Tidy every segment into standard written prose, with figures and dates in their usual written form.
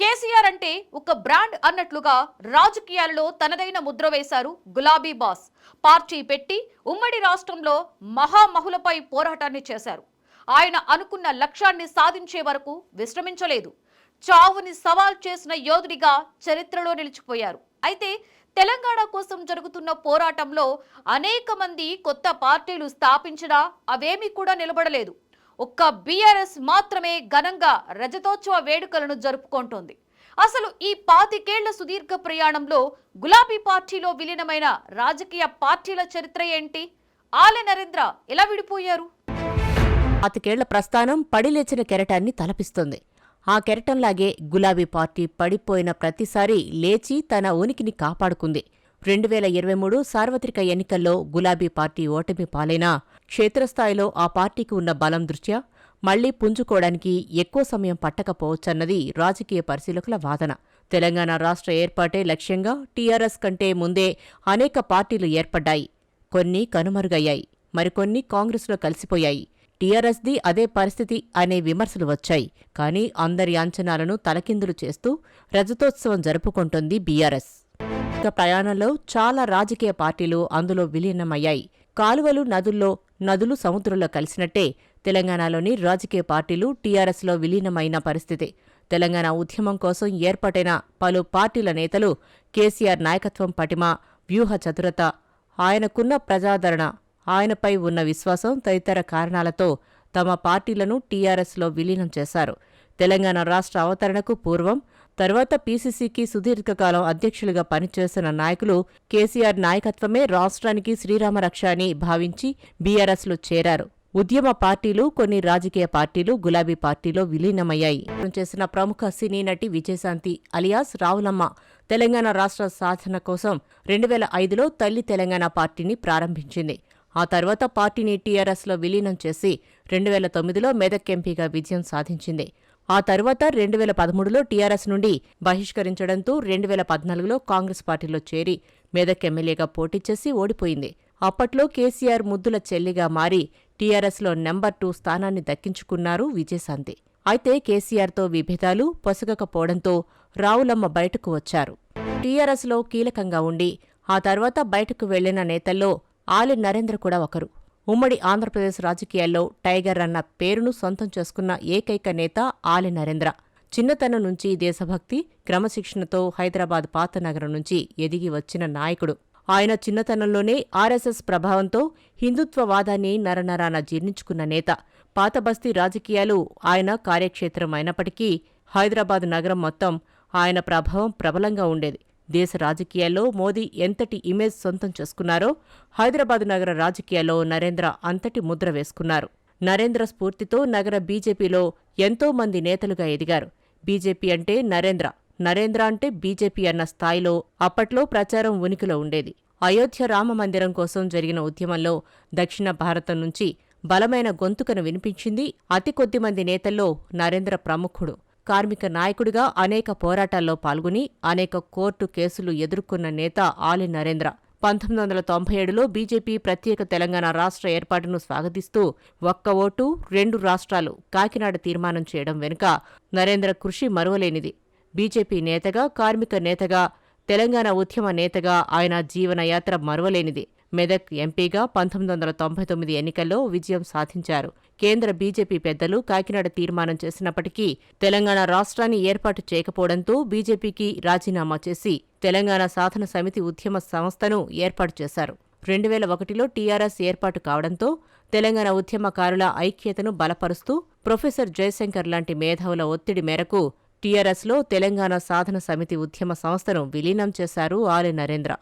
కేసీఆర్ అంటే ఒక బ్రాండ్ అన్నట్లుగా రాజకీయాలలో తనదైన ముద్ర వేశారు గులాబీ బాస్. పార్టీ పెట్టి ఉమ్మడి రాష్ట్రంలో మహామహులపై పోరాటాన్ని చేశారు. ఆయన అనుకున్న లక్ష్యాన్ని సాధించే వరకు విశ్రమించలేదు. చావుని సవాల్ చేసిన యోధుడిగా చరిత్రలో నిలిచిపోయారు. అయితే తెలంగాణ కోసం జరుగుతున్న పోరాటంలో అనేక మంది కొత్త పార్టీలు స్థాపించినా అవేమీ కూడా నిలబడలేదు. ఒక్క బీఆర్ఎస్ మాత్రమే ఘనంగా రజతోత్సవ వేడుకలను జరుపుకుంటోంది. అసలు ఈ 25 ఏళ్ల సుదీర్ఘ ప్రయాణంలో గులాబీ పార్టీలో విలీనమైన రాజకీయ పార్టీల చరిత్ర ఏంటి? ఆలె నరేంద్ర ఎలా విడిపోయారు? 25 ప్రస్థానం పడిలేచిన కెరటాన్ని తలపిస్తుంది. ఆ కెరటంలాగే గులాబీ పార్టీ పడిపోయిన ప్రతిసారి లేచి తన ఉనికిని కాపాడుకుంది. 2023 సార్వత్రిక ఎన్నికల్లో గులాబీ పార్టీ ఓటమి పాలైనా క్షేత్రస్థాయిలో ఆ పార్టీకి ఉన్న బలం దృష్ట్యా మళ్లీ పుంజుకోవడానికి ఎక్కువ సమయం పట్టకపోవచ్చన్నది రాజకీయ పరిశీలకుల వాదన. తెలంగాణ రాష్ట్ర ఏర్పాటే లక్ష్యంగా టీఆర్ఎస్ కంటే ముందే అనేక పార్టీలు ఏర్పడ్డాయి. కొన్ని కనుమరుగయ్యాయి, మరికొన్ని కాంగ్రెస్లో కలిసిపోయాయి. టీఆర్ఎస్ది అదే పరిస్థితి అనే విమర్శలు వచ్చాయి. కానీ అందరి అంచనాలను తలకిందులు చేస్తూ రజతోత్సవం జరుపుకుంటోంది బీఆర్ఎస్. ప్రయాణంలో చాలా రాజకీయ పార్టీలు అందులో విలీనమయ్యాయి. కాలువలు నదులు సముద్రంలో కలిసినట్టే తెలంగాణలోని రాజకీయ పార్టీలు టీఆర్ఎస్లో విలీనమైన పరిస్థితి. తెలంగాణ ఉద్యమం కోసం ఏర్పాటైన పలు పార్టీల నేతలు కేసీఆర్ నాయకత్వం పటిమ, వ్యూహ చతురత, ఆయనకున్న ప్రజాదరణ, ఆయనపై ఉన్న విశ్వాసం తదితర కారణాలతో తమ పార్టీలను టీఆర్ఎస్లో విలీనం చేశారు. తెలంగాణ రాష్ట్ర అవతరణకు పూర్వం, తర్వాత పీసీసీకి సుదీర్ఘకాలం అధ్యక్షులుగా పనిచేసిన నాయకులు కేసీఆర్ నాయకత్వమే రాష్ట్రానికి శ్రీరామరక్ష అని భావించి బీఆర్ఎస్లో చేరారు. ఉద్యమ పార్టీలు, కొన్ని రాజకీయ పార్టీలు గులాబీ పార్టీలో విలీనమయ్యాయి. చేసిన ప్రముఖ సినీ నటి విజయశాంతి అలియాస్ రావులమ్మ తెలంగాణ రాష్ట్ర సాధన కోసం 2005లో తల్లి తెలంగాణ పార్టీని ప్రారంభించింది. ఆ తర్వాత పార్టీని టీఆర్ఎస్లో విలీనం చేసి 2009లో మెదక్ ఎంపీగా విజయం సాధించింది. ఆ తర్వాత 2013లో టీఆర్ఎస్ నుండి బహిష్కరించడంతో 2014లో కాంగ్రెస్ పార్టీలో చేరి మెదక్ ఎమ్మెల్యేగా పోటీ చేసి ఓడిపోయింది. అప్పట్లో కేసీఆర్ ముద్దుల చెల్లిగా మారి టీఆర్ఎస్లో నెంబర్ 2 స్థానాన్ని దక్కించుకున్నారు విజయశాంతి. అయితే కేసీఆర్తో విభేదాలు పొసగకపోవడంతో రావులమ్మ బయటకు వచ్చారు. టీఆర్ఎస్లో కీలకంగా ఉండి ఆ తర్వాత బయటకు వెళ్లిన నేతల్లో ఆలె నరేంద్ర కూడా ఒకరు. ఉమ్మడి ఆంధ్రప్రదేశ్ రాజకీయాల్లో టైగర్ అన్న పేరును సొంతం చేసుకున్న ఏకైక నేత ఆలె నరేంద్ర. చిన్నతనం నుంచి దేశభక్తి, క్రమశిక్షణతో హైదరాబాద్ పాత నగరం నుంచి ఎదిగి వచ్చిన నాయకుడు. ఆయన చిన్నతనంలోనే ఆర్ఎస్ఎస్ ప్రభావంతో హిందుత్వవాదాన్ని నరనరాన జీర్ణించుకున్న నేత. పాత బస్తీ రాజకీయాలు ఆయన కార్యక్షేత్రం అయినప్పటికీ హైదరాబాద్ నగరం మొత్తం ఆయన ప్రభావం ప్రబలంగా ఉండేది. దేశ రాజకీయాల్లో మోదీ ఎంతటి ఇమేజ్ సొంతం చేసుకున్నారో హైదరాబాద్ నగర రాజకీయాల్లో నరేంద్ర అంతటి ముద్ర వేసుకున్నారు. నరేంద్ర స్ఫూర్తితో నగర బీజేపీలో ఎంతో మంది నేతలుగా ఎదిగారు. బీజేపీ అంటే నరేంద్ర, నరేంద్ర అంటే బీజేపీ అన్న స్థాయిలో అప్పట్లో ప్రచారం ఉనికిలో ఉండేది. అయోధ్య రామమందిరం కోసం జరిగిన ఉద్యమంలో దక్షిణ భారతం నుంచి బలమైన గొంతుకను వినిపించింది. అతి కొద్దిమంది నేతల్లో నరేంద్ర ప్రముఖుడు. కార్మిక నాయకుడిగా అనేక పోరాటాల్లో పాల్గొని అనేక కోర్టు కేసులు ఎదుర్కొన్న నేత ఆలె నరేంద్ర. 1997లో బీజేపీ ప్రత్యేక తెలంగాణ రాష్ట్ర ఏర్పాటును స్వాగతిస్తూ ఒక్క ఓటు 2 రాష్ట్రాలు కాకినాడ తీర్మానం చేయడం వెనుక నరేంద్ర కృషి మరువలేనిది. బీజేపీ నేతగా, కార్మిక నేతగా, తెలంగాణ ఉద్యమ నేతగా ఆయన జీవనయాత్ర మరువలేనిది. మెదక్ ఎంపీగా 1999 ఎన్నికల్లో విజయం సాధించారు. కేంద్ర బీజేపీ పెద్దలు కాకినాడ తీర్మానం చేసినప్పటికీ తెలంగాణ రాష్ట్రాన్ని ఏర్పాటు చేయకపోవడంతో బీజేపీకి రాజీనామా చేసి తెలంగాణ సాధన సమితి ఉద్యమ సంస్థను ఏర్పాటు చేశారు. 2001లో టీఆర్ఎస్ ఏర్పాటు కావడంతో తెలంగాణ ఉద్యమకారుల ఐక్యతను బలపరుస్తూ ప్రొఫెసర్ జయశంకర్ లాంటి మేధావుల ఒత్తిడి మేరకు టీఆర్ఎస్లో తెలంగాణ సాధన సమితి ఉద్యమ సంస్థను విలీనం చేశారు ఆలె నరేంద్ర.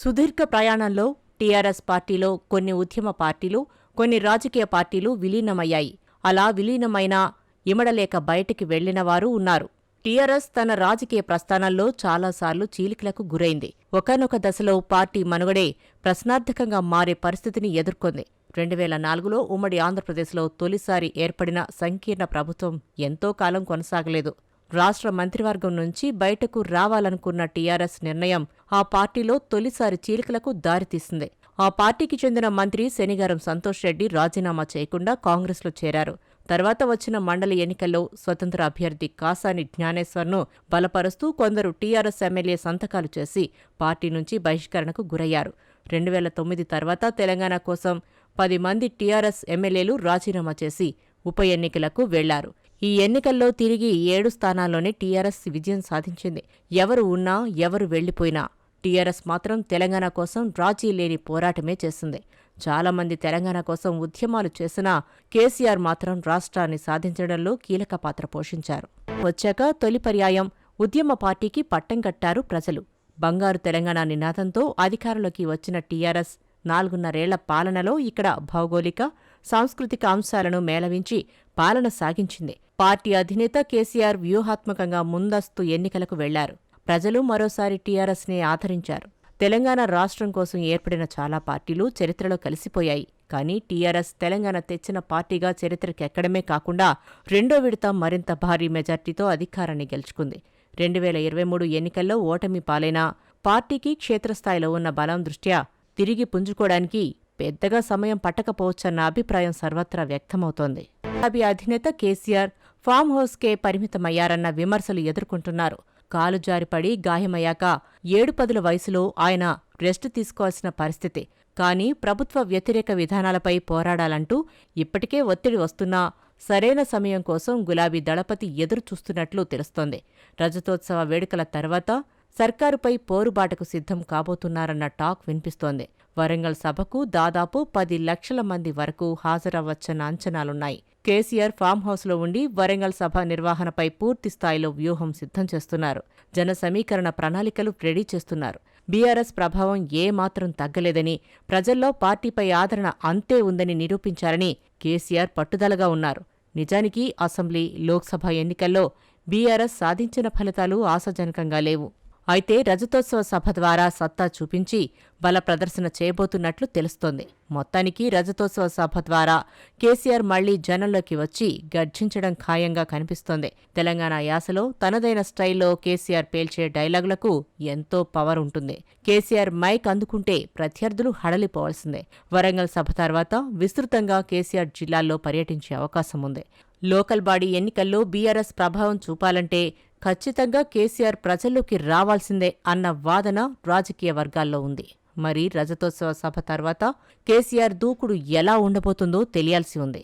సుదీర్ఘ ప్రయాణంలో టీఆర్ఎస్ పార్టీలో కొన్ని ఉద్యమ పార్టీలు, కొన్ని రాజకీయ పార్టీలు విలీనమయ్యాయి. అలా విలీనమైన ఇమడలేక బయటికి వెళ్లినవారు ఉన్నారు. టీఆర్ఎస్ తన రాజకీయ ప్రస్థానంలో చాలాసార్లు చీలికలకు గురైంది. ఒకానొక దశలో పార్టీ మనుగడే ప్రశ్నార్థకంగా మారే పరిస్థితిని ఎదుర్కొంది. 2004లో ఉమ్మడి ఆంధ్రప్రదేశ్లో తొలిసారి ఏర్పడిన సంకీర్ణ ప్రభుత్వం ఎంతో కాలం కొనసాగలేదు. రాష్ట్ర మంత్రివర్గం నుంచి బయటకు రావాలనుకున్న టీఆర్ఎస్ నిర్ణయం ఆ పార్టీలో తొలిసారి చీలికలకు దారితీసింది. ఆ పార్టీకి చెందిన మంత్రి శనిగారం సంతోష్ రెడ్డి రాజీనామా చేయకుండా కాంగ్రెస్లో చేరారు. తర్వాత వచ్చిన మండలి ఎన్నికల్లో స్వతంత్ర అభ్యర్థి కాసాని జ్ఞానేశ్వర్ను బలపరుస్తూ కొందరు టీఆర్ఎస్ ఎమ్మెల్యే సంతకాలు చేసి పార్టీ నుంచి బహిష్కరణకు గురయ్యారు. 2009 తర్వాత తెలంగాణ కోసం 10 మంది టీఆర్ఎస్ ఎమ్మెల్యేలు రాజీనామా చేసి ఉప ఎన్నికలకు వెళ్లారు. ఈ ఎన్నికల్లో తిరిగి 7 స్థానాల్లోనే టీఆర్ఎస్ విజయం సాధించింది. ఎవరు ఉన్నా, ఎవరు వెళ్లిపోయినా టీఆర్ఎస్ మాత్రం తెలంగాణ కోసం రాజీ లేని పోరాటమే చేసింది. చాలామంది తెలంగాణ కోసం ఉద్యమాలు చేసినా కేసీఆర్ మాత్రం రాష్ట్రాన్ని సాధించడంలో కీలక పాత్ర పోషించారు. వచ్చాక తొలి పర్యాయం ఉద్యమ పార్టీకి పట్టం కట్టారు ప్రజలు. బంగారు తెలంగాణ నినాదంతో అధికారంలోకి వచ్చిన టీఆర్ఎస్ 4.5 పాలనలో ఇక్కడ భౌగోళిక, సాంస్కృతిక అంశాలను మేళవించి పాలన సాగించింది. పార్టీ అధినేత కేసీఆర్ వ్యూహాత్మకంగా ముందస్తు ఎన్నికలకు వెళ్లారు. ప్రజలు మరోసారి టీఆర్ఎస్నే ఆదరించారు. తెలంగాణ రాష్ట్రం కోసం ఏర్పడిన చాలా పార్టీలు చరిత్రలో కలిసిపోయాయి. కానీ టీఆర్ఎస్ తెలంగాణ తెచ్చిన పార్టీగా చరిత్రకెక్కడమే కాకుండా రెండో విడత మరింత భారీ మెజార్టీతో అధికారాన్ని గెలుచుకుంది. 2023 ఎన్నికల్లో ఓటమి పాలైనా పార్టీకి క్షేత్రస్థాయిలో ఉన్న బలం దృష్ట్యా తిరిగి పుంజుకోవడానికి పెద్దగా సమయం పట్టకపోవచ్చన్న అభిప్రాయం సర్వత్రా వ్యక్తమవుతోంది. గులాబీ అధినేత కేసీఆర్ ఫామ్ హౌస్కే పరిమితమయ్యారన్న విమర్శలు ఎదుర్కొంటున్నారు. కాలు జారిపడి గాయమయ్యాక 7-10 వయసులో ఆయన రెస్టు తీసుకోవాల్సిన పరిస్థితి. కానీ ప్రభుత్వ వ్యతిరేక విధానాలపై పోరాడాలంటూ ఇప్పటికే ఒత్తిడి వస్తున్నా సరైన సమయం కోసం గులాబీ దళపతి ఎదురుచూస్తున్నట్లు తెలుస్తోంది. రజతోత్సవ వేడుకల తర్వాత సర్కారుపై పోరుబాటకు సిద్ధం కాబోతున్నారన్న టాక్ వినిపిస్తోంది. వరంగల్ సభకు దాదాపు 10 లక్షల మంది వరకు హాజరవ్వచ్చన్న అంచనాలున్నాయి. కేసీఆర్ ఫామ్ హౌస్లో ఉండి వరంగల్ సభ నిర్వహణపై పూర్తిస్థాయిలో వ్యూహం సిద్ధం చేస్తున్నారు. జన సమీకరణ ప్రణాళికలు రెడీ చేస్తున్నారు. బీఆర్ఎస్ ప్రభావం ఏమాత్రం తగ్గలేదని, ప్రజల్లో పార్టీపై ఆదరణ అంతే ఉందని నిరూపించారని కేసీఆర్ పట్టుదలగా ఉన్నారు. నిజానికి అసెంబ్లీ, లోక్సభ ఎన్నికల్లో బీఆర్ఎస్ సాధించిన ఫలితాలు ఆశాజనకంగా లేవు. అయితే రజతోత్సవ సభ ద్వారా సత్తా చూపించి బల ప్రదర్శన చేయబోతున్నట్లు తెలుస్తోంది. మొత్తానికి రజతోత్సవ సభ ద్వారా కేసీఆర్ మళ్లీ జనంలోకి వచ్చి గర్జించడం ఖాయంగా కనిపిస్తోంది. తెలంగాణ యాసలో తనదైన స్టైల్లో కేసీఆర్ పేల్చే డైలాగులకు ఎంతో పవర్ ఉంటుంది. కేసీఆర్ మైక్ అందుకుంటే ప్రత్యర్థులు హడలిపోవాల్సిందే. వరంగల్ సభ తర్వాత విస్తృతంగా కేసీఆర్ జిల్లాల్లో పర్యటించే అవకాశం ఉంది. లోకల్ బాడీ ఎన్నికల్లో బీఆర్ఎస్ ప్రభావం చూపాలంటే ఖచ్చితంగా కేసీఆర్ ప్రజల్లోకి రావాల్సిందే అన్న వాదన రాజకీయ వర్గాల్లో ఉంది. మరి రజతోత్సవ సభ తర్వాత కేసీఆర్ దూకుడు ఎలా ఉండబోతుందో తెలియాల్సి ఉంది.